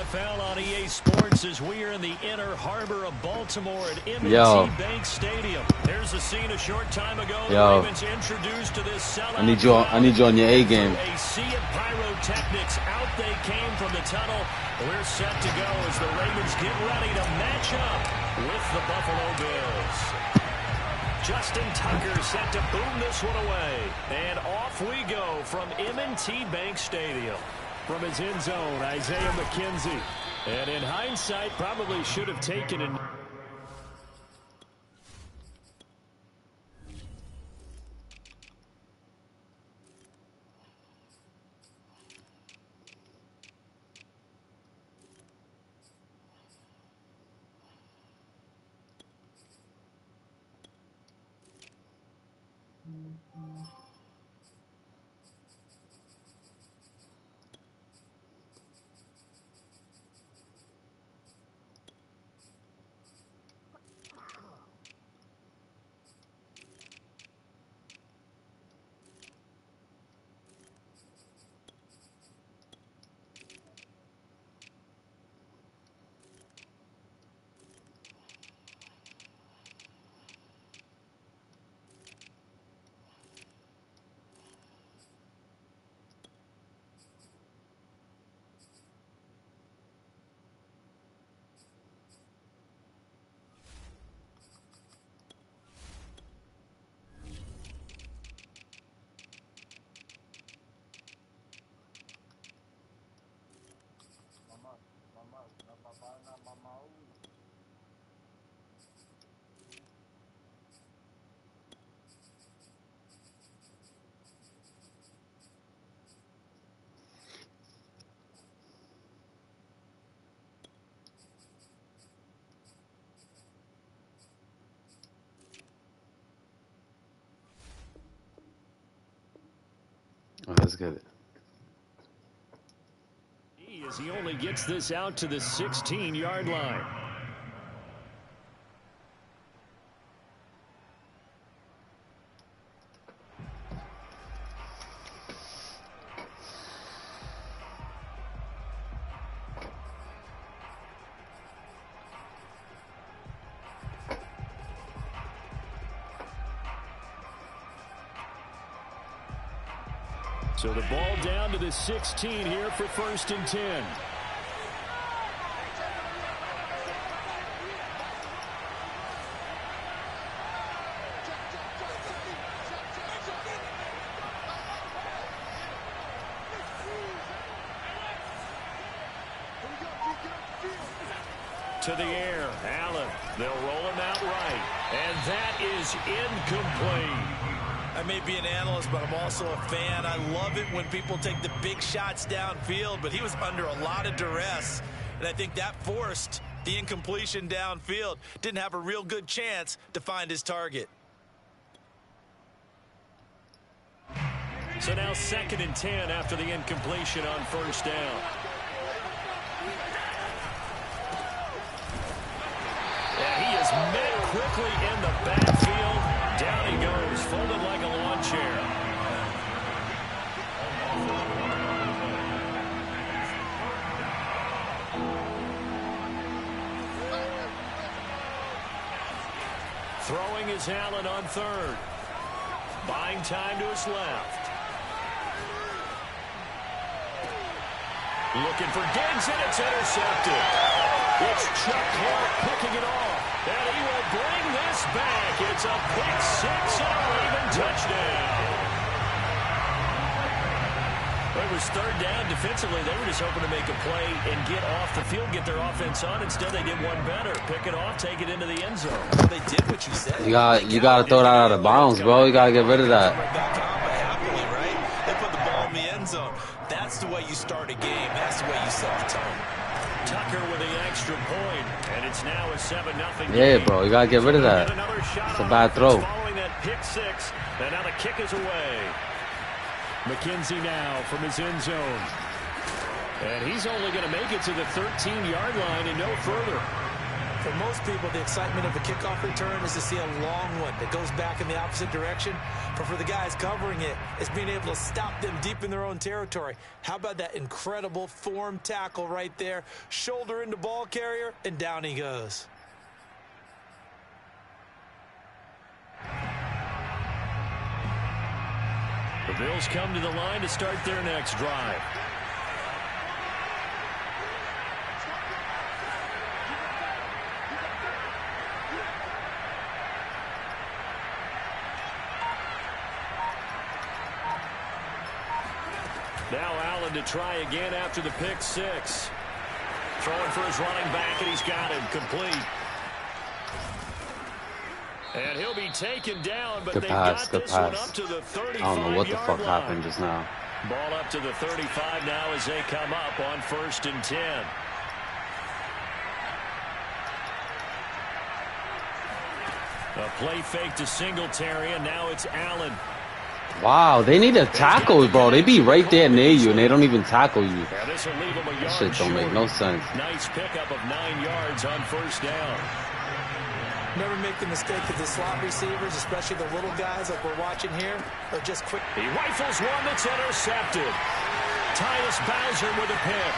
NFL on EA Sports as we are in the inner harbor of Baltimore at M&T Bank Stadium. There's a scene a short time ago. The Ravens introduced to this sellout. I need you on your A game. A sea of pyrotechnics. Out they came from the tunnel. We're set to go as the Ravens get ready to match up with the Buffalo Bills. Justin Tucker set to boom this one away. And off we go from M&T Bank Stadium. From his end zone, Isaiah McKenzie. And in hindsight, probably should have taken it. Let's get it. As he only gets this out to the 16-yard line. So the ball down to the 16 here for 1st and 10. To the air, Allen. They'll roll him out right. And that is incomplete. I may be an analyst, but I'm also a fan. I love it when people take the big shots downfield, but he was under a lot of duress, and I think that forced the incompletion downfield. Didn't have a real good chance to find his target. So now 2nd and 10 after the incompletion on 1st down. And he is met quickly in the backfield. Down he goes, folded like a lawn chair. Throwing is Allen on 3rd. Buying time to his left. Looking for Diggs, and it's intercepted. It's Chuck Clark picking it off. And he will bring this back. It's a pick 6 and a Raven touchdown. It was 3rd down. Defensively, they were just hoping to make a play and get off the field, get their offense on. Instead, they did one better. Pick it off, take it into the end zone. Well, they did what you said. You got to throw that out of bounds, bro. You got to get rid of that. Happily, right? They put the ball in the end zone. That's the way you start a game. That's the way you set the tone. Tucker with the extra point, and it's now a 7-0 game. Yeah, bro, you gotta get rid of that. It's a bad throw. Following that pick 6, and now the kick is away. McKenzie now from his end zone, and he's only going to make it to the 13-yard line and no further. For most people, the excitement of a kickoff return is to see a long one that goes back in the opposite direction. But for the guys covering it, it's being able to stop them deep in their own territory. How about that incredible form tackle right there? Shoulder into ball carrier, and down he goes. The Bills come to the line to start their next drive. Now Allen to try again after the pick six. Throwing for his running back, and he's got him complete. And he'll be taken down, but they got this one up to the 35-yard line. I don't know what the fuck happened just now. Ball up to the 35 now as they come up on 1st and 10. A play fake to Singletary, and now it's Allen. Wow, they need a tackle, bro. They be right there near you, and they don't even tackle you. This will leave them a yard shit don't make no sense. Nice pickup of 9 yards on 1st down. Never make the mistake that the slot receivers, especially the little guys like we're watching here, are just quick. He rifles one that's intercepted. Tyus Bowser with a pick.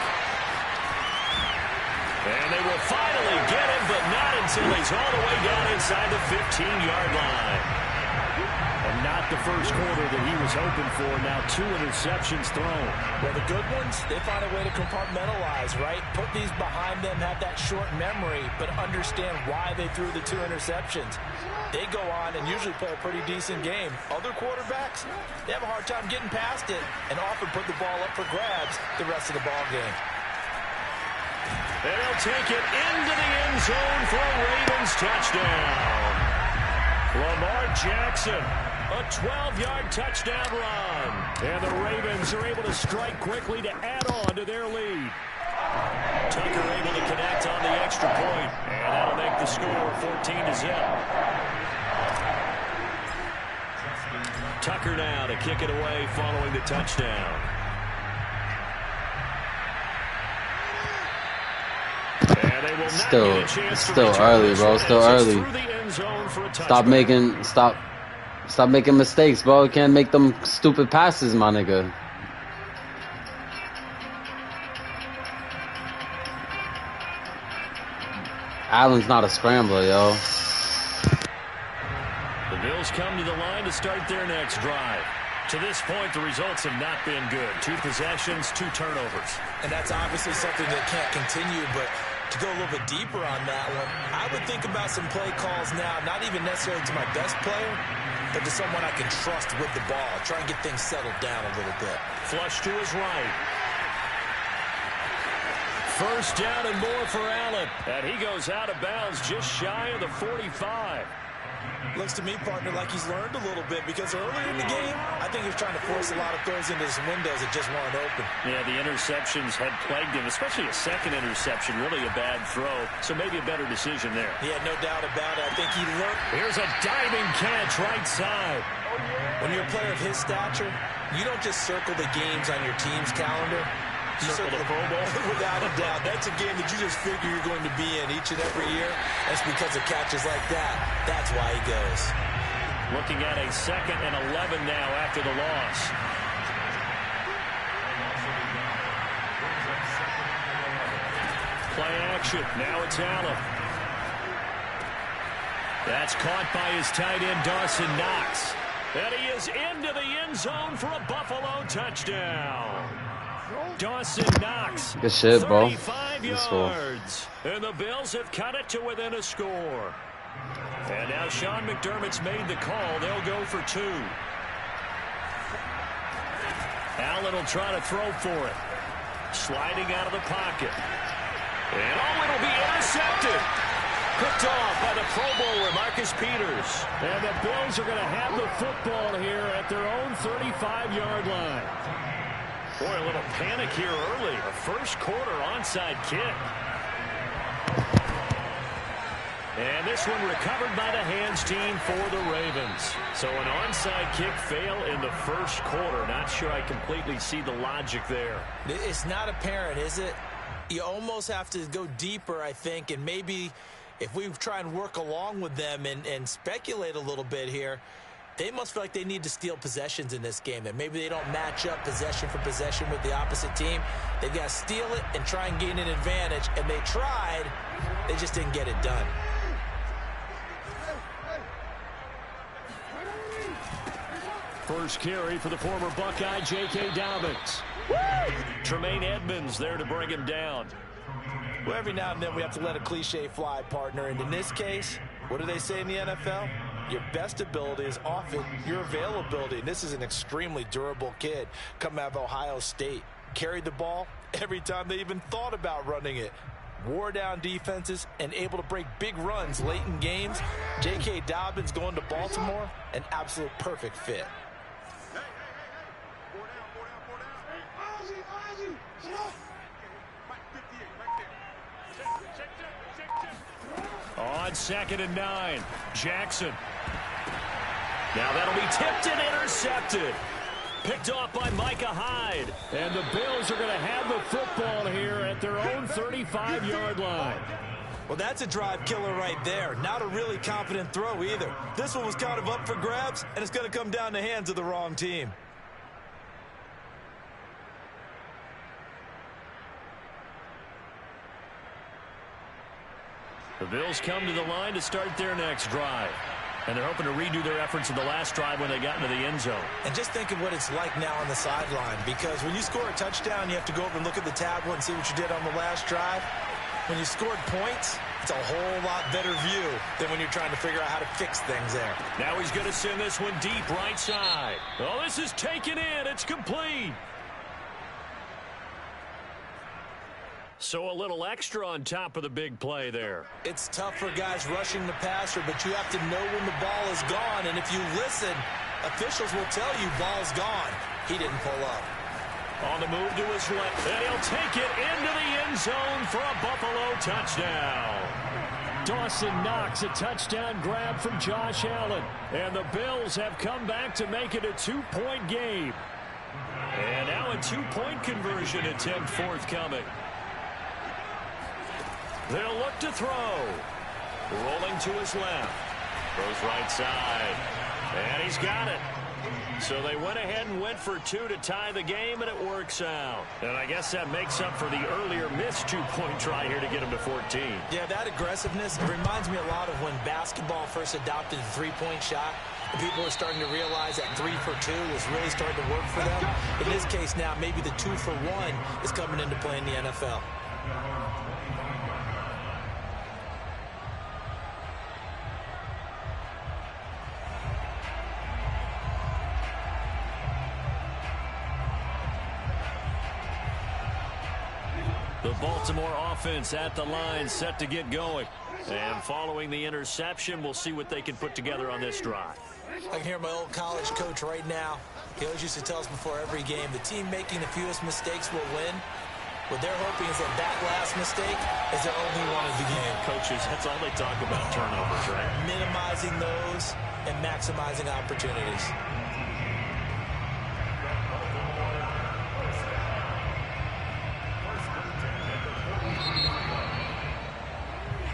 And they will finally get him, but not until he's all the way down inside the 15-yard line. And not the first quarter that he was hoping for. Now 2 interceptions thrown. Well, the good ones, they find a way to compartmentalize, right? Put these behind them, have that short memory, but understand why they threw the 2 interceptions. They go on and usually play a pretty decent game. Other quarterbacks, they have a hard time getting past it and often put the ball up for grabs the rest of the ball game. And they'll take it into the end zone for a Ravens touchdown. Lamar Jackson. A 12-yard touchdown run. And the Ravens are able to strike quickly to add on to their lead. Tucker able to connect on the extra point. And that'll make the score 14-0. Tucker now to kick it away following the touchdown. And they will not get a chance to still early, bro. Still early. Stop making mistakes, bro. You can't make them stupid passes, my nigga. Allen's not a scrambler, yo. The Bills come to the line to start their next drive. To this point, the results have not been good. 2 possessions, 2 turnovers. And that's obviously something that can't continue, but to go a little bit deeper on that one, I would think about some play calls now, not even necessarily to my best player, but to someone I can trust with the ball. Try and get things settled down a little bit. Flush to his right. 1st down and more for Allen. And he goes out of bounds just shy of the 45. Looks to me, partner, like he's learned a little bit because earlier in the game, I think he was trying to force a lot of throws into his windows that just weren't open. Yeah, the interceptions had plagued him, especially a second interception, really a bad throw. So maybe a better decision there. Yeah, no doubt about it. I think he learned. Here's a diving catch right side. When you're a player of his stature, you don't just circle the games on your team's calendar. You circle the Pro Bowl. Without a doubt. That's a game that you just figure you're going to be in each and every year. That's because of catches like that. That's why he goes. Looking at a 2nd and 11 now after the loss. Play action. Now it's Allen. That's caught by his tight end, Dawson Knox. And he is into the end zone for a Buffalo touchdown. Dawson Knox. Good shit, bro. 35 yards. And the Bills have cut it to within a score. And now Sean McDermott's made the call. They'll go for 2. Allen will try to throw for it. Sliding out of the pocket. And it'll be intercepted. Picked off by the Pro Bowler, Marcus Peters. And the Bills are going to have the football here at their own 35-yard line. Boy, a little panic here early. A first quarter onside kick. And this one recovered by the hands team for the Ravens. So an onside kick fail in the first quarter. Not sure I completely see the logic there. It's not apparent, is it? You almost have to go deeper, I think, and maybe If we try and work along with them and speculate a little bit here, they must feel like they need to steal possessions in this game. That maybe they don't match up possession for possession with the opposite team. They've got to steal it and try and gain an advantage. And they tried. They just didn't get it done. First carry for the former Buckeye, J.K. Dobbins. Tremaine Edmonds there to bring him down. Well, every now and then we have to let a cliche fly, partner. And in this case, what do they say in the NFL? Your best ability is often your availability. And this is an extremely durable kid coming out of Ohio State. Carried the ball every time they even thought about running it. Wore down defenses and able to break big runs late in games. J.K. Dobbins going to Baltimore, an absolute perfect fit. On 2nd and 9, Jackson. Now that'll be tipped and intercepted. Picked off by Micah Hyde. And the Bills are going to have the football here at their own 35-yard line. Well, that's a drive killer right there. Not a really confident throw either. This one was kind of up for grabs, and it's going to come down the hands of the wrong team. The Bills come to the line to start their next drive. And they're hoping to redo their efforts in the last drive when they got into the end zone. And just think of what it's like now on the sideline, because when you score a touchdown, you have to go over and look at the tablet and see what you did on the last drive. When you scored points, it's a whole lot better view than when you're trying to figure out how to fix things there. Now he's going to send this one deep right side. Oh, this is taken in. It's complete. So a little extra on top of the big play there. It's tough for guys rushing the passer, but you have to know when the ball is gone. And if you listen, officials will tell you ball's gone. He didn't pull up. On the move to his left, and he'll take it into the end zone for a Buffalo touchdown. Dawson Knox, a touchdown grab from Josh Allen. And the Bills have come back to make it a 2-point game. And now a 2-point conversion attempt forthcoming. They'll look to throw. Rolling to his left. Throws right side. And he's got it. So they went ahead and went for 2 to tie the game, and it works out. And I guess that makes up for the earlier missed 2-point try here to get him to 14. Yeah, that aggressiveness, it reminds me a lot of when basketball first adopted the three-point shot. And people are starting to realize that 3 for 2 is really starting to work for them. In this case now, maybe the 2 for 1 is coming into play in the NFL. The Baltimore offense at the line, set to get going. And following the interception, we'll see what they can put together on this drive. I can hear my old college coach right now. He always used to tell us before every game, the team making the fewest mistakes will win. What they're hoping is that that last mistake is their only one of the game. Coaches, that's all they talk about, turnovers, right? Minimizing those and maximizing opportunities.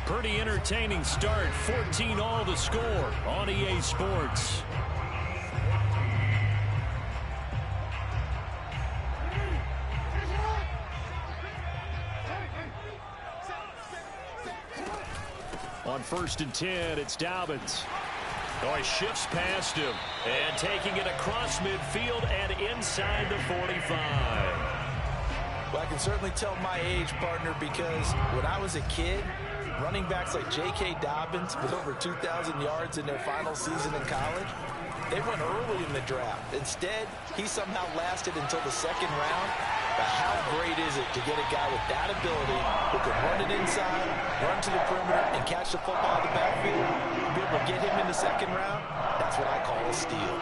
Pretty entertaining start. 14-all the score on EA Sports. On 1st and 10, it's Dobbins. Oh, he shifts past him. And taking it across midfield and inside the 45. Well, I can certainly tell my age, partner, because when I was a kid, running backs like J.K. Dobbins with over 2,000 yards in their final season in college, they went early in the draft. Instead, he somehow lasted until the 2nd round. But how great is it to get a guy with that ability who can run it inside, run to the perimeter, and catch the football in the backfield? To be able to get him in the 2nd round, that's what I call a steal.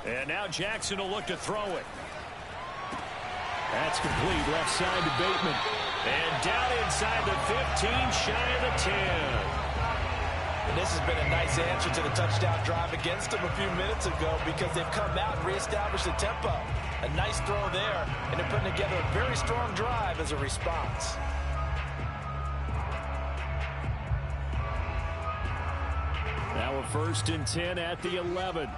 And now Jackson will look to throw it. That's complete, left side to Bateman. And down inside the 15, shy of the 10. And this has been a nice answer to the touchdown drive against them a few minutes ago because they've come out and reestablished the tempo. A nice throw there, and they're putting together a very strong drive as a response. Now a 1st and 10 at the 11.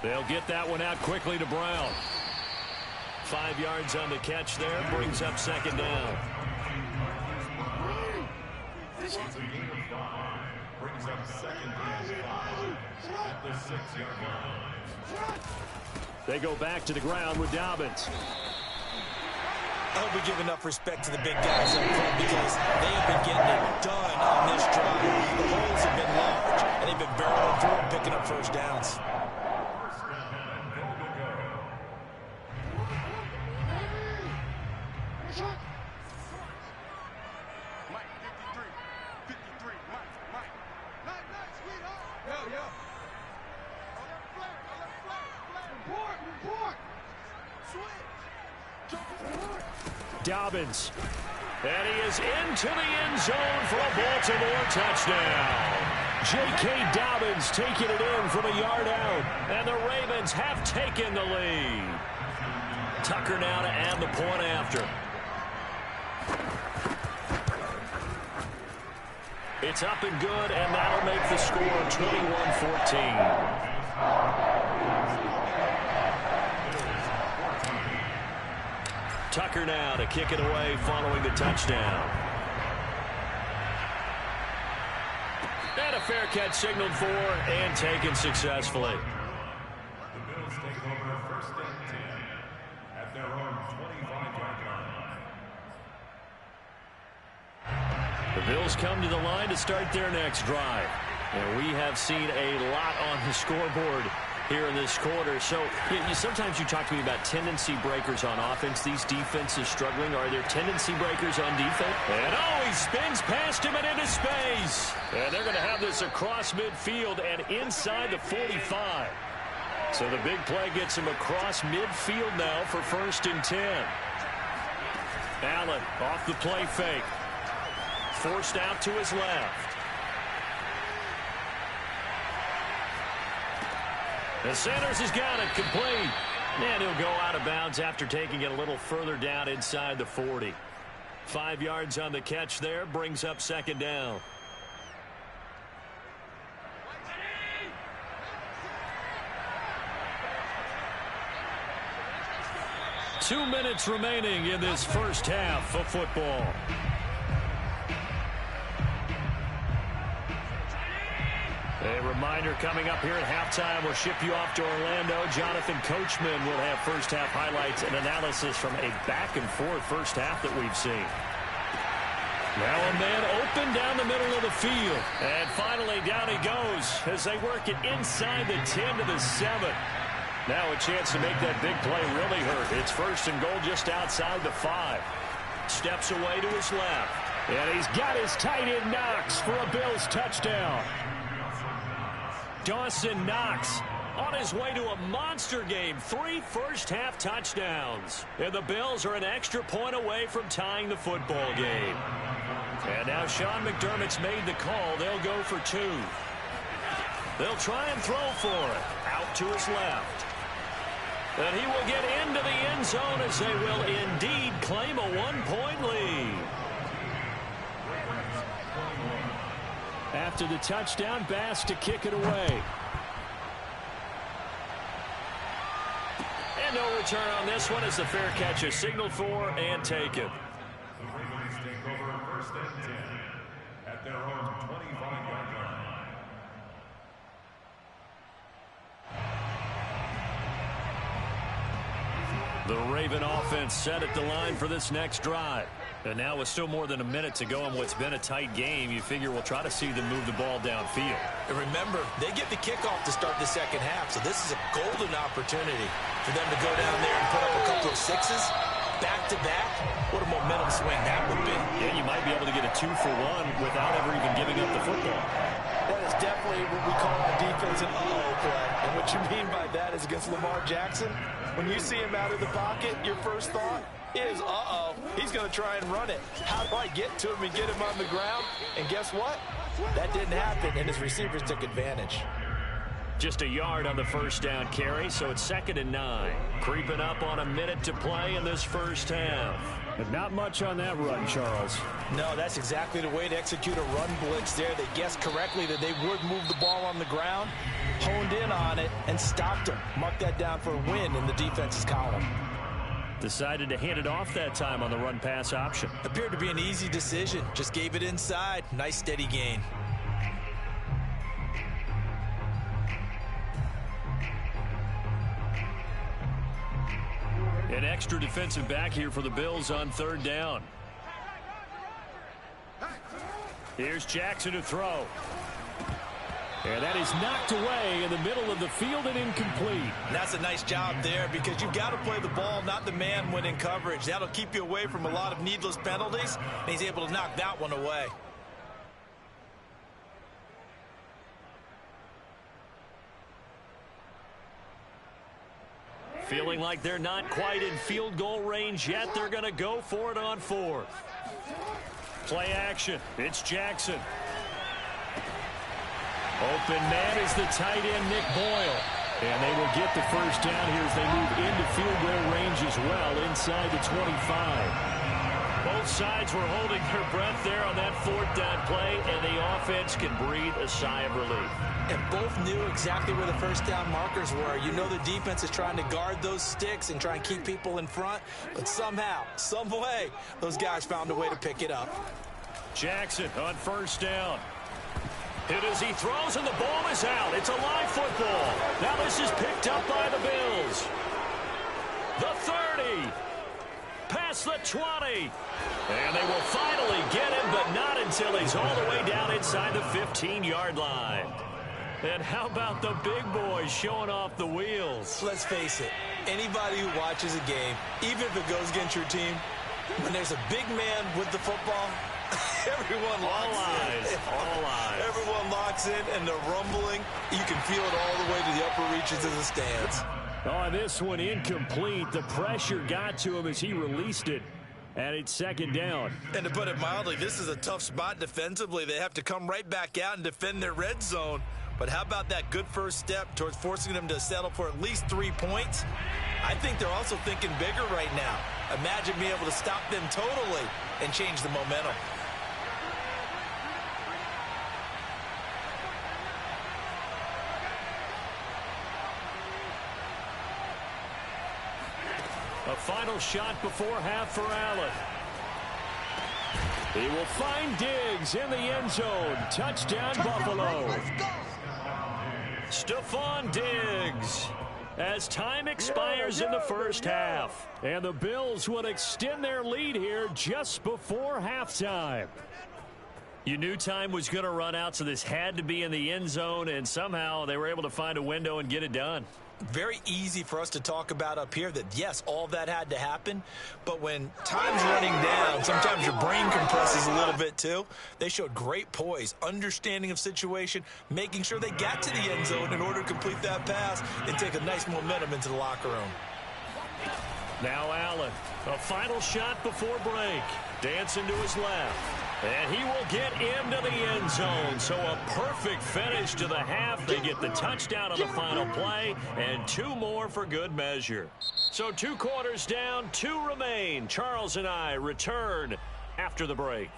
They'll get that one out quickly to Brown. 5 yards on the catch there, brings up 2nd down. Brings up 2nd down at the 6-yard line. They go back to the ground with Dobbins. I hope we give enough respect to the big guys up front because they have been getting it done on this drive. The holes have been large, and they've been barreling through and picking up 1st downs. Dobbins. And he is into the end zone for a Baltimore touchdown. J.K. Dobbins taking it in from a yard out. And the Ravens have taken the lead. Tucker now to add the point after. It's up and good, and that'll make the score 21-14. Tucker now to kick it away following the touchdown. And a fair catch signaled for and taken successfully. The Bills take over 1st and 10 at their own 25-yard line. The Bills come to the line to start their next drive. And we have seen a lot on the scoreboard here in this quarter. So sometimes you talk to me about tendency breakers on offense. These defenses struggling. Are there tendency breakers on defense? And he spins past him and into space. And they're going to have this across midfield and inside the 45. So the big play gets him across midfield now for 1st and 10. Allen off the play fake. Forced out to his left. The Sanders has got it complete. And he'll go out of bounds after taking it a little further down inside the 40. 5 yards on the catch there, brings up 2nd down. Two minutes remaining in this first half of football. A reminder coming up here at halftime, we'll ship you off to Orlando. Jonathan Coachman will have first half highlights and analysis from a back-and-forth first half that we've seen. Now a man open down the middle of the field. And finally down he goes as they work it inside the 10 to the 7. Now a chance to make that big play really hurt. It's 1st and goal just outside the 5. Steps away to his left. And he's got his tight end Knox for a Bills touchdown. Dawson Knox on his way to a monster game. 3 first-half touchdowns. And the Bills are an extra point away from tying the football game. And now Sean McDermott's made the call. They'll go for 2. They'll try and throw for it. Out to his left. And he will get into the end zone as they will indeed claim a 1-point lead. After the touchdown, Bass to kick it away. And no return on this one as the fair catch is signaled for and taken. The Ravens take over 1st and 10 at their own 25-yard line. The Raven offense set at the line for this next drive. And now with still more than a minute to go in what's been a tight game, you figure we'll try to see them move the ball downfield. And remember, they get the kickoff to start the second half, so this is a golden opportunity for them to go down there and put up a couple of 6s back-to-back. What a momentum swing that would be. Yeah, you might be able to get a 2-for-1 without ever even giving up the football. That is definitely what we call our defense an uh-oh play. And what you mean by that is against Lamar Jackson, when you see him out of the pocket, your first thought is, uh-oh, he's going to try and run it. How do I get to him and get him on the ground? And guess what? That didn't happen, and his receivers took advantage. Just a yard on the first down carry, so it's 2nd and 9. Creeping up on a minute to play in this first half. But not much on that run, Charles. No, that's exactly the way to execute a run blitz there. They guessed correctly that they would move the ball on the ground, honed in on it, and stopped him. Mark that down for a win in the defense's column. Decided to hand it off that time on the run-pass option. Appeared to be an easy decision. Just gave it inside. Nice steady gain. An extra defensive back here for the Bills on 3rd down. Here's Jackson to throw. And that is knocked away in the middle of the field and incomplete. That's a nice job there because you've got to play the ball, not the man when in coverage. That'll keep you away from a lot of needless penalties, and he's able to knock that one away. Feeling like they're not quite in field goal range yet. They're going to go for it on 4th. Play action. It's Jackson. Open man is the tight end, Nick Boyle. And they will get the first down here as they move into field goal range as well inside the 25. Both sides were holding their breath there on that 4th down play, and the offense can breathe a sigh of relief. And both knew exactly where the first down markers were. You know the defense is trying to guard those sticks and try and keep people in front, but somehow, some way, those guys found a way to pick it up. Jackson on 1st down. Hit as he throws, and the ball is out. It's a live football. Now this is picked up by the Bills. The 30. Past the 20. And they will finally get him, but not until he's all the way down inside the 15-yard line. And how about the big boys showing off the wheels? Let's face it, anybody who watches a game, even if it goes against your team, when there's a big man with the football, everyone locks in. All eyes. Everyone locks in, and they're rumbling. You can feel it all the way to the upper reaches of the stands. Oh, this one incomplete. The pressure got to him as he released it. And it's 2nd down. And to put it mildly, this is a tough spot defensively. They have to come right back out and defend their red zone. But how about that good first step towards forcing them to settle for at least 3 points? I think they're also thinking bigger right now. Imagine being able to stop them totally and change the momentum. A final shot before half for Allen. He will find Diggs in the end zone. Touchdown, Buffalo. Stephon Diggs as time expires in the first half. And the Bills would extend their lead here just before halftime. You knew time was going to run out, so this had to be in the end zone, and somehow they were able to find a window and get it done. Very easy for us to talk about up here that, yes, all that had to happen. But when time's running down, sometimes your brain compresses a little bit too. They showed great poise, understanding of situation, making sure they got to the end zone in order to complete that pass and take a nice momentum into the locker room. Now Allen, a final shot before break. Dancing to his left. And he will get into the end zone. So a perfect finish to the half. They get the touchdown on the final play, and 2 more for good measure. So 2 quarters down, 2 remain. Charles and I return after the break.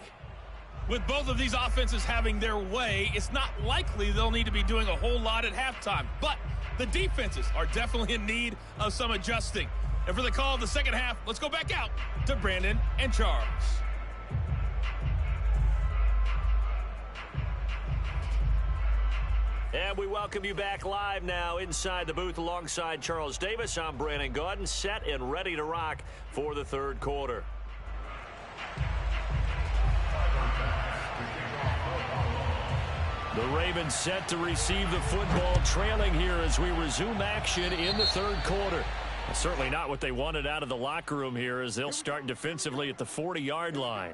With both of these offenses having their way, it's not likely they'll need to be doing a whole lot at halftime. But the defenses are definitely in need of some adjusting. And for the call of the second half, let's go back out to Brandon and Charles. And we welcome you back live now inside the booth alongside Charles Davis. I'm Brandon Gaudin, set and ready to rock for the 3rd quarter. The Ravens set to receive the football, trailing here as we resume action in the 3rd quarter. Certainly not what they wanted out of the locker room here, as they'll start defensively at the 40-yard line.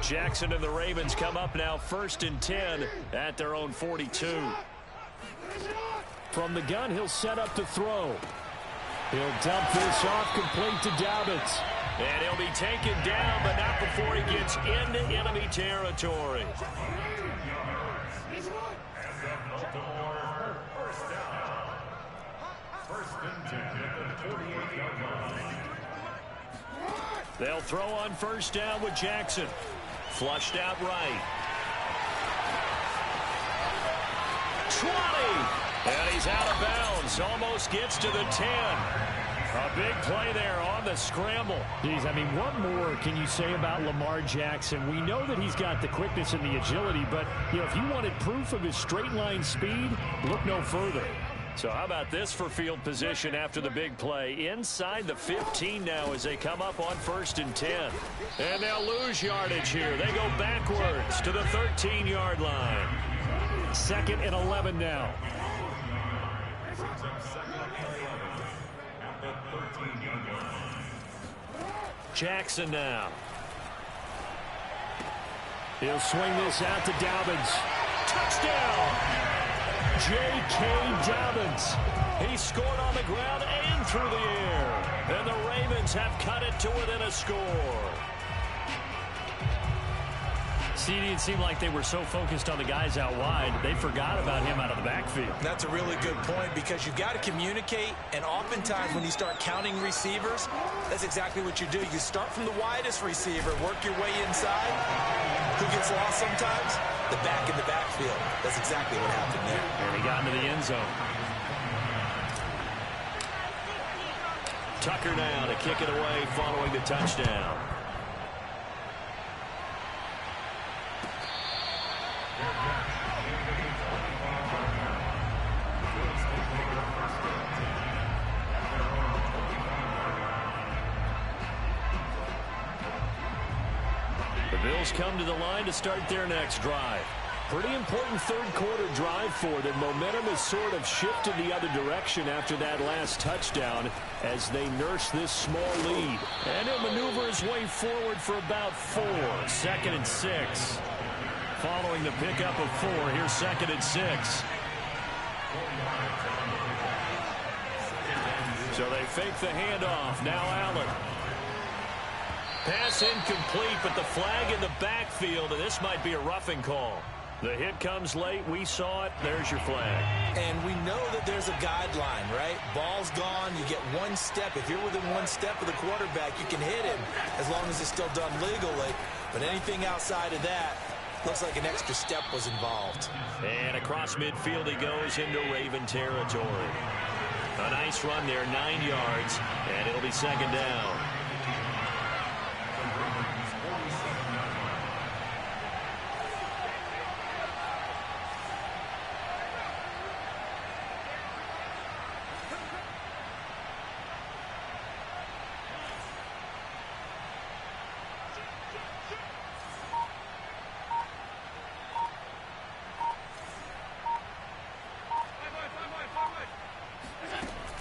Jackson and the Ravens come up now 1st and 10 at their own 42. From the gun, he'll set up to throw. He'll dump this off complete to Dobbins. And he'll be taken down, but not before he gets into enemy territory. They'll throw on 1st down with Jackson. Flushed out right. 20. And he's out of bounds. Almost gets to the 10. A big play there on the scramble. Geez, I mean, what more can you say about Lamar Jackson? We know that he's got the quickness and the agility, but, you know, if you wanted proof of his straight line speed, look no further. So how about this for field position after the big play? Inside the 15 now as they come up on 1st and 10. And they'll lose yardage here. They go backwards to the 13-yard line. 2nd and 11 now. Jackson now. He'll swing this out to Dobbins. Touchdown! J.K. Dobbins. He scored on the ground and through the air. And the Ravens have cut it to within a score. It seemed like they were so focused on the guys out wide, they forgot about him out of the backfield. That's a really good point because you've got to communicate, and oftentimes when you start counting receivers, that's exactly what you do. You start from the widest receiver, work your way inside. Who gets lost sometimes? The back in the backfield. That's exactly what happened there. And he got into the end zone. Tucker now to kick it away following the touchdown. The Bills come to the line to start their next drive. Pretty important third-quarter drive for them. Momentum has sort of shifted the other direction after that last touchdown as they nurse this small lead. And he'll maneuver his way forward for about 4. 2nd and 6. Following the pickup of 4, here's 2nd and 6. So they fake the handoff. Now Allen. Pass incomplete, but the flag in the backfield, and this might be a roughing call. The hit comes late. We saw it. There's your flag. And we know that there's a guideline, right? Ball's gone. You get 1 step. If you're within 1 step of the quarterback, you can hit him as long as it's still done legally. But anything outside of that, looks like an extra step was involved. And across midfield he goes into Raven territory. A nice run there, 9 yards, and it'll be 2nd down.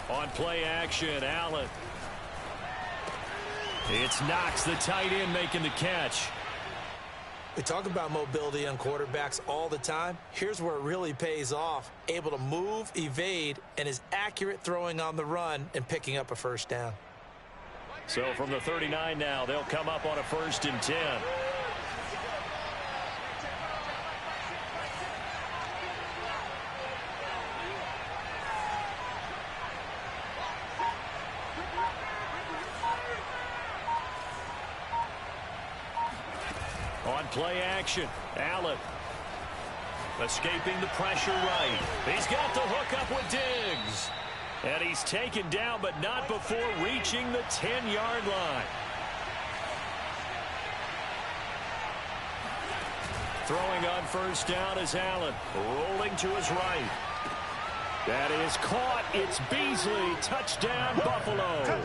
On play action, Allen. It's Knox, the tight end, making the catch. We talk about mobility on quarterbacks all the time. Here's where it really pays off. Able to move, evade, and is accurate throwing on the run and picking up a 1st down. So from the 39 now, they'll come up on a 1st and 10. On play action, Allen. Escaping the pressure right. He's got the hook up with Diggs. And he's taken down, but not before reaching the 10-yard line. Throwing on 1st down is Allen. Rolling to his right. That is caught. It's Beasley. Touchdown, Buffalo.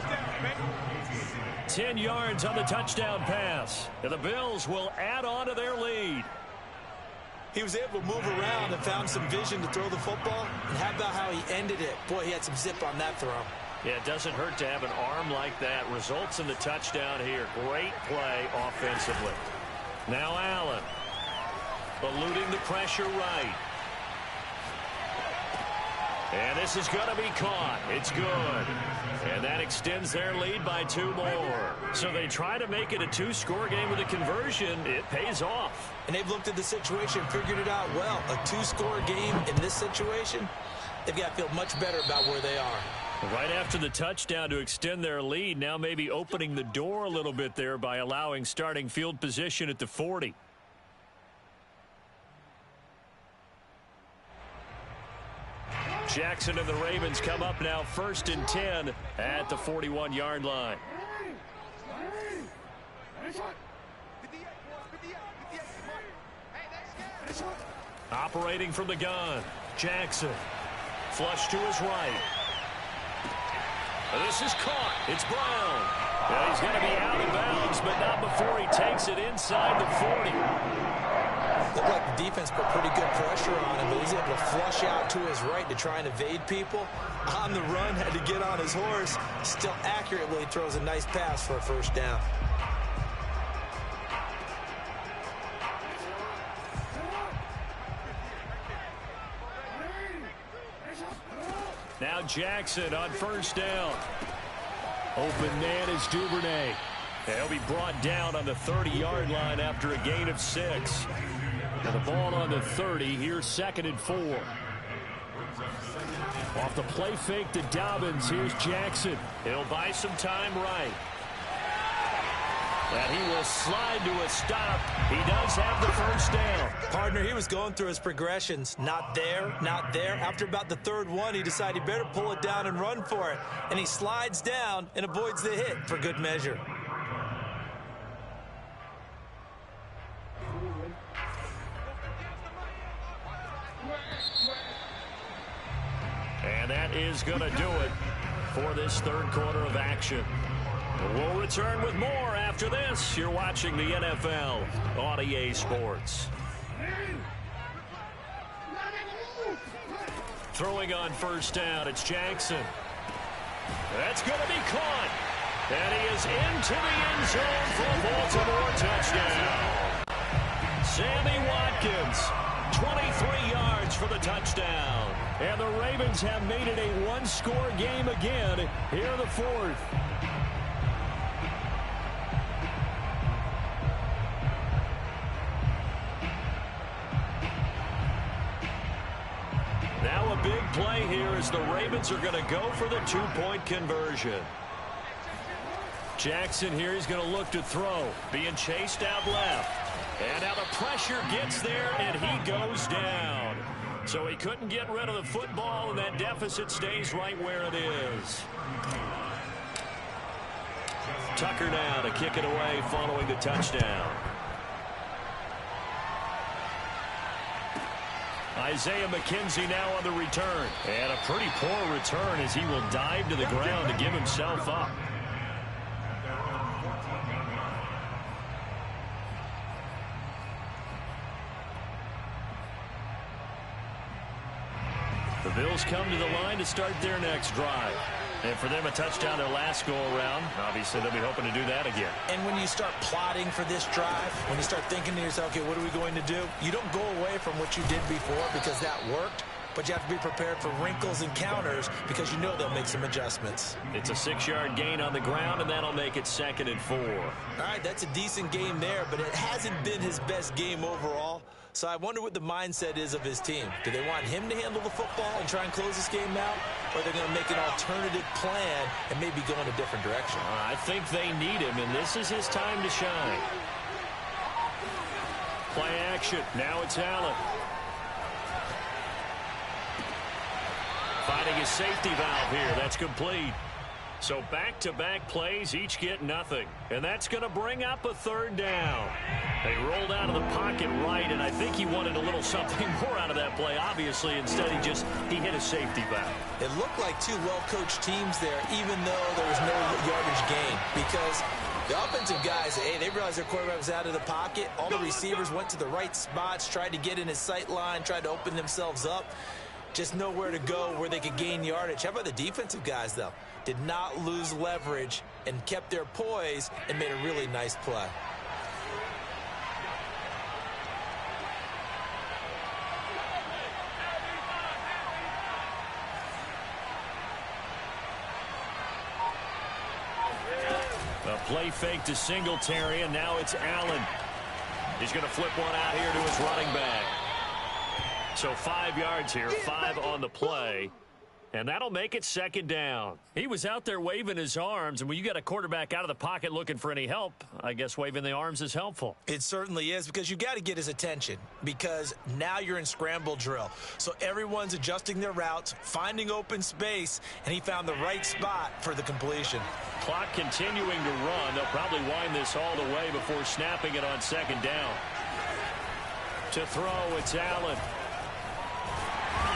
10 yards on the touchdown pass. And the Bills will add on to their lead. He was able to move around and found some vision to throw the football. And how about how he ended it? Boy, he had some zip on that throw. Yeah, it doesn't hurt to have an arm like that. Results in the touchdown here. Great play offensively. Now Allen. Eluding the pressure right. And this is going to be caught. It's good. And that extends their lead by 2 more. So they try to make it a 2-score game with a conversion. It pays off. And they've looked at the situation and figured it out well. A 2-score game in this situation, they've got to feel much better about where they are. Right after the touchdown to extend their lead, now maybe opening the door a little bit there by allowing starting field position at the 40. Jackson and the Ravens come up now 1st and 10 at the 41-yard line. Operating from the gun, Jackson. Flush to his right. This is caught. It's Brown. Well, he's going to be out of bounds, but not before he takes it inside the 40. Looked like the defense put pretty good pressure on him, but he's able to flush out to his right to try and evade people. On the run, had to get on his horse. Still accurately throws a nice pass for a 1st down. Now Jackson on 1st down. Open man is Duvernay. He'll be brought down on the 30-yard line after a gain of 6. And the ball on the 30. Here's 2nd and 4. Off the play fake to Dobbins. Here's Jackson. He'll buy some time right. And he will slide to a stop. He does have the 1st down. Partner, he was going through his progressions. Not there, not there. After about the 3rd one, he decided he better pull it down and run for it. And he slides down and avoids the hit for good measure. And that is going to do it for this 3rd quarter of action. We'll return with more after this. You're watching the NFL on EA Sports. Throwing on 1st down, it's Jackson. That's going to be caught. And he is into the end zone for a Baltimore touchdown. Sammy Watkins, 23 yards for the touchdown. And the Ravens have made it a 1-score game again here in the 4th. Now a big play here as the Ravens are going to go for the 2-point conversion. Jackson here, he's going to look to throw. Being chased out left. And now the pressure gets there, and he goes down. So he couldn't get rid of the football, and that deficit stays right where it is. Tucker now to kick it away following the touchdown. Isaiah McKenzie now on the return. And a pretty poor return as he will dive to the ground to give himself up. The Bills come to the line to start their next drive. And for them, a touchdown their last go-around. Obviously, they'll be hoping to do that again. And when you start plotting for this drive, when you start thinking to yourself, okay, what are we going to do? You don't go away from what you did before because that worked, but you have to be prepared for wrinkles and counters because you know they'll make some adjustments. It's a 6-yard gain on the ground, and that'll make it 2nd and 4. All right, that's a decent game there, but it hasn't been his best game overall. So I wonder what the mindset is of his team. Do they want him to handle the football and try and close this game out? Or are they going to make an alternative plan and maybe go in a different direction? I think they need him, and this is his time to shine. Play action. Now it's Allen. Finding his safety valve here. That's complete. So back-to-back plays, each get nothing. And that's going to bring up a 3rd down. They rolled out of the pocket right, and I think he wanted a little something more out of that play, obviously. Instead, he hit a safety valve. It looked like 2 well-coached teams there, even though there was no yardage gain. Because the offensive guys, hey, they realized their quarterback was out of the pocket. All the receivers went to the right spots, tried to get in his sight line, tried to open themselves up. Just nowhere to go where they could gain yardage. How about the defensive guys, though? Did not lose leverage and kept their poise and made a really nice play. Play fake to Singletary, and now it's Allen. He's going to flip one out here to his running back. So 5 yards here, 5 on the play. And that'll make it second down. He was out there waving his arms, and when you got a quarterback out of the pocket looking for any help, I guess waving the arms is helpful. It certainly is, because you got to get his attention, because now you're in scramble drill. So everyone's adjusting their routes, finding open space, and he found the right spot for the completion. Clock continuing to run. They'll probably wind this all the way before snapping it on second down. To throw, it's Allen.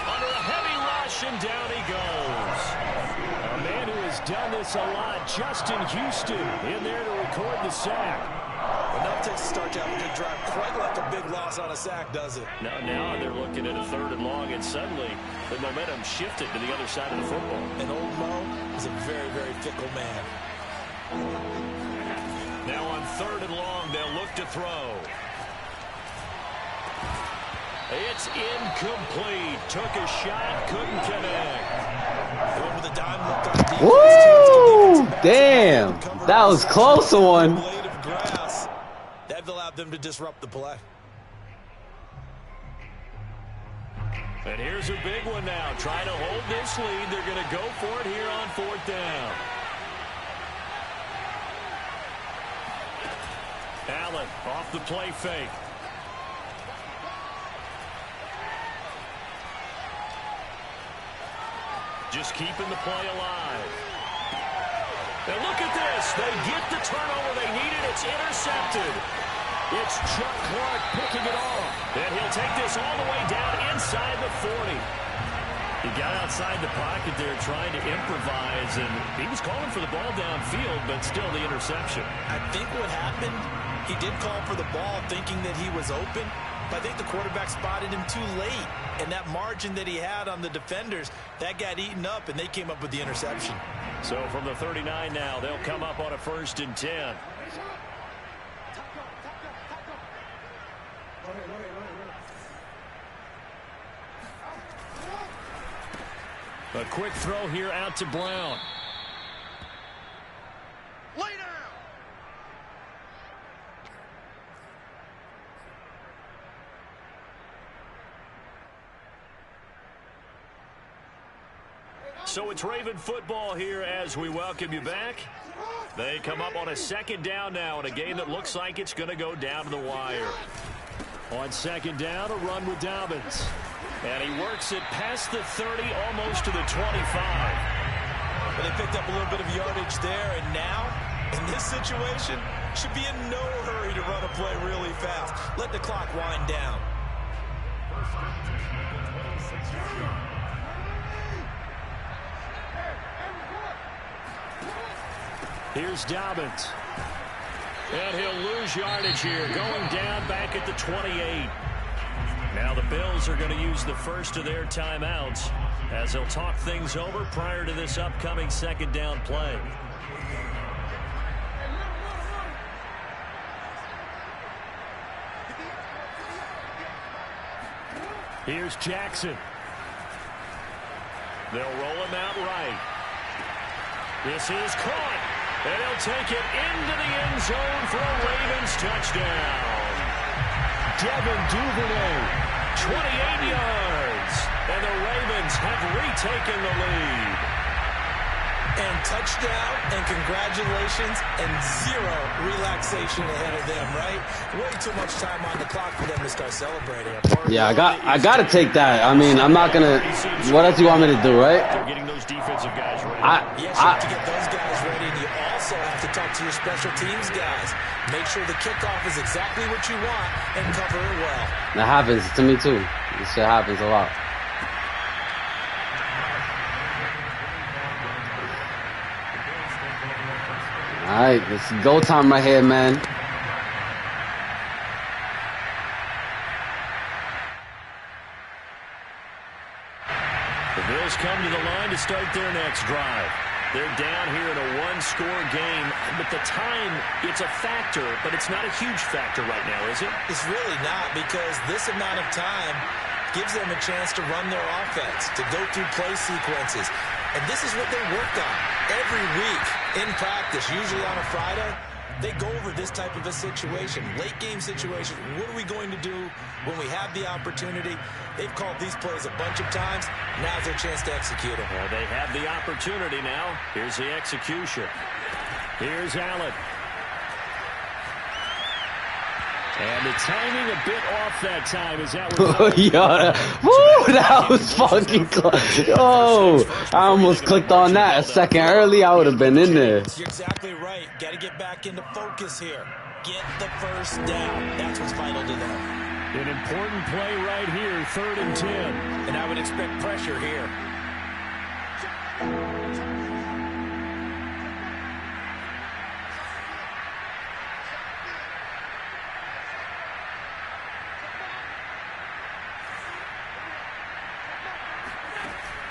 Under a heavy rush, and down he goes. A man who has done this a lot, Justin Houston, in there to record the sack. Enough to start to have a good drive. Quite like a big loss on a sack, does it? Now they're looking at a 3rd and long, and suddenly the momentum shifted to the other side of the football. And old Mo is a very, very fickle man. Now on 3rd and long, they'll look to throw. It's incomplete. Took a shot, couldn't connect. With a dime look on defense. Woo! Damn, that was close one. Blade of grass. That allowed them to disrupt the play. And here's a big one now. Trying to hold this lead. They're going to go for it here on 4th down. Allen off the play fake. Just keeping the play alive. And look at this. They get the turnover they needed. It's intercepted. It's Chuck Clark picking it off. And he'll take this all the way down inside the 40. He got outside the pocket there trying to improvise, and he was calling for the ball downfield, but still the interception. I think what happened, he did call for the ball thinking that he was open, but I think the quarterback spotted him too late. And that margin that he had on the defenders, that got eaten up, and they came up with the interception. So from the 39 now, they'll come up on a 1st and 10. A quick throw here out to Brown. Lay down! So it's Raven football here as we welcome you back. They come up on a 2nd down now in a game that looks like it's going to go down to the wire. On 2nd down, a run with Dobbins. And he works it past the 30, almost to the 25. But they picked up a little bit of yardage there, and now, in this situation, should be in no hurry to run a play really fast. Let the clock wind down. Here's Dobbins. And he'll lose yardage here, going down back at the 28. Now the Bills are going to use the first of their timeouts as they'll talk things over prior to this upcoming 2nd down play. Here's Jackson. They'll roll him out right. This is caught. And he'll take it into the end zone for a Ravens touchdown. Devin Duvernay, 28 yards. And the Ravens have retaken the lead. And touchdown, and congratulations, and zero relaxation ahead of them, right? Way too much time on the clock for them to start celebrating. Yeah, I got to take that. I mean, I'm not going to. What else do you want me to do, right? They're getting those defensive guys ready. Yes, you have to get those guys ready, and you also have to talk to your special teams guys. Make sure the kickoff is exactly what you want and cover it well. That happens to me, too. This shit happens a lot. All right, it's go time right here, man. The Bills come to the line to start their next drive. They're down here in a one-score game, but the time, it's a factor, but it's not a huge factor right now, is it? It's really not, because this amount of time gives them a chance to run their offense, to go through play sequences. And this is what they work on every week. In practice, usually on a Friday, they go over this type of a situation, late game situation. What are we going to do when we have the opportunity? They've called these plays a bunch of times. Now's their chance to execute them. Well, they have the opportunity now. Here's the execution. Here's Allen. And the timing a bit off that time as that was... Woo, that was fucking close. Oh, I almost clicked on that a second early. I would have been in there. You're exactly right. Got to get back into focus here. Get the first down. That's what's vital to them. An important play right here, 3rd and 10. And I would expect pressure here.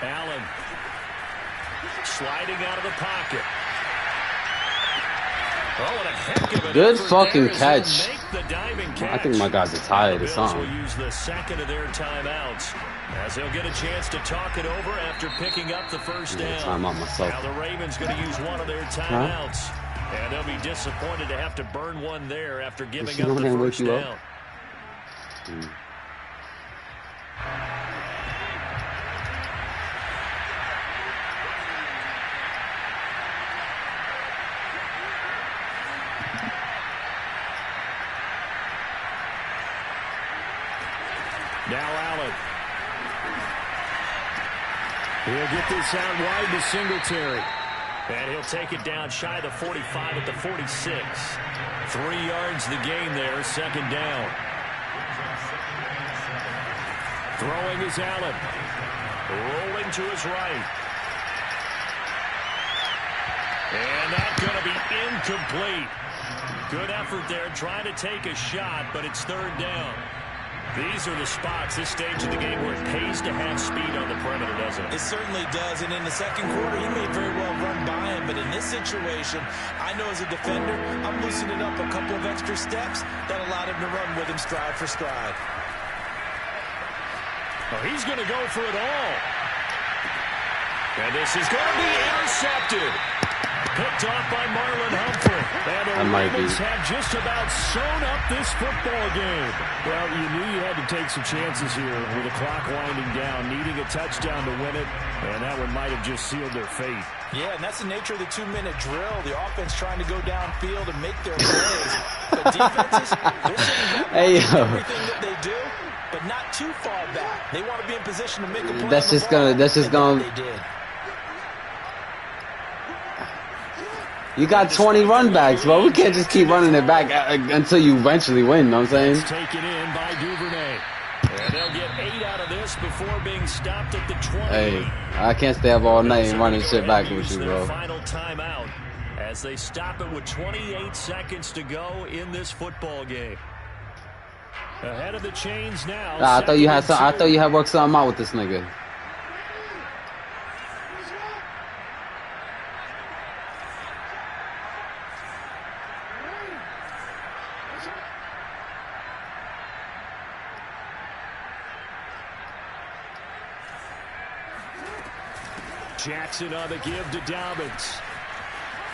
Allen sliding out of the pocket. Oh, what a heck of an Good effort fucking there catch. to make the diving catch. I think my guys are tired or The Bills something. will use the second of their timeouts as they'll get a chance to talk it over after picking up the first down. Time out myself. Now the Ravens going to use one of their timeouts. And they'll be disappointed to have to burn one there after giving up the first down. Now Allen. He'll get this out wide to Singletary. And he'll take it down shy of the 45 at the 46. 3 yards the gain there, 2nd down. Throwing is Allen. Rolling to his right. And that's going to be incomplete. Good effort there trying to take a shot, but it's 3rd down. These are the spots, this stage of the game, where it pays to have speed on the perimeter, doesn't it? It certainly does, and in the second quarter, he may very well run by him, but in this situation, I know as a defender, I'm loosening up a couple of extra steps that allowed him to run with him stride for stride. Well, he's going to go for it all. And this is going to be intercepted. Picked off by Marlon Humphrey. And the Ravens have just about sewn up this football game. Well, you knew you had to take some chances here with the clock winding down, needing a touchdown to win it, and that one might have just sealed their fate. Yeah, and that's the nature of the 2-minute drill. The offense trying to go downfield and make their plays. But defenses, they're sitting back everything that they do, but not too far back. They want to be in position to make a play. That's just gonna. They did. You got 20 run backs, bro. We can't just keep running it back until you eventually win, you know what I'm saying? Taken in by Duvernay. And they'll get 8 out of this before being stopped at the 20. Hey, I can't stay up all night and running shit back with you, bro. Final timeout as they stop it with 28 seconds to go in this football game. Ahead of the chains now. I thought you had some. I thought you had worked something out with this nigga. Jackson on the give to Dobbins.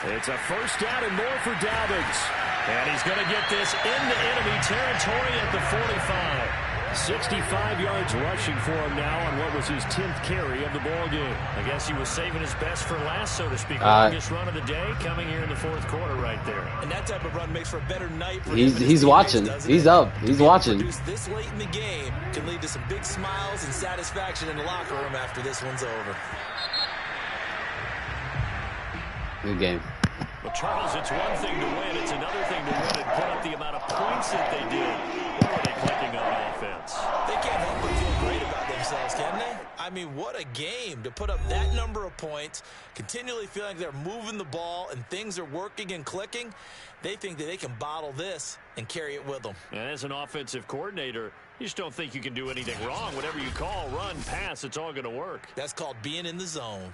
It's a first down and more for Dobbins. And he's going to get this into enemy territory at the 45. 65 yards rushing for him now on what was his 10th carry of the ball game. I guess he was saving his best for last, so to speak. The longest run of the day coming here in the 4th quarter right there. And that type of run makes for a better night for He's watching. He's up. He's watching. This late in the game can lead to some big smiles and satisfaction in the locker room after this one's over. Good game. Well, Charles, it's one thing to win. It's another thing to win and put up the amount of points that they did. What were they clicking on offense? They can't help but feel great about themselves, can they? I mean, what a game to put up that number of points, continually feeling like they're moving the ball and things are working and clicking. They think that they can bottle this and carry it with them. And as an offensive coordinator, you just don't think you can do anything wrong. Whatever you call, run, pass, it's all going to work. That's called being in the zone.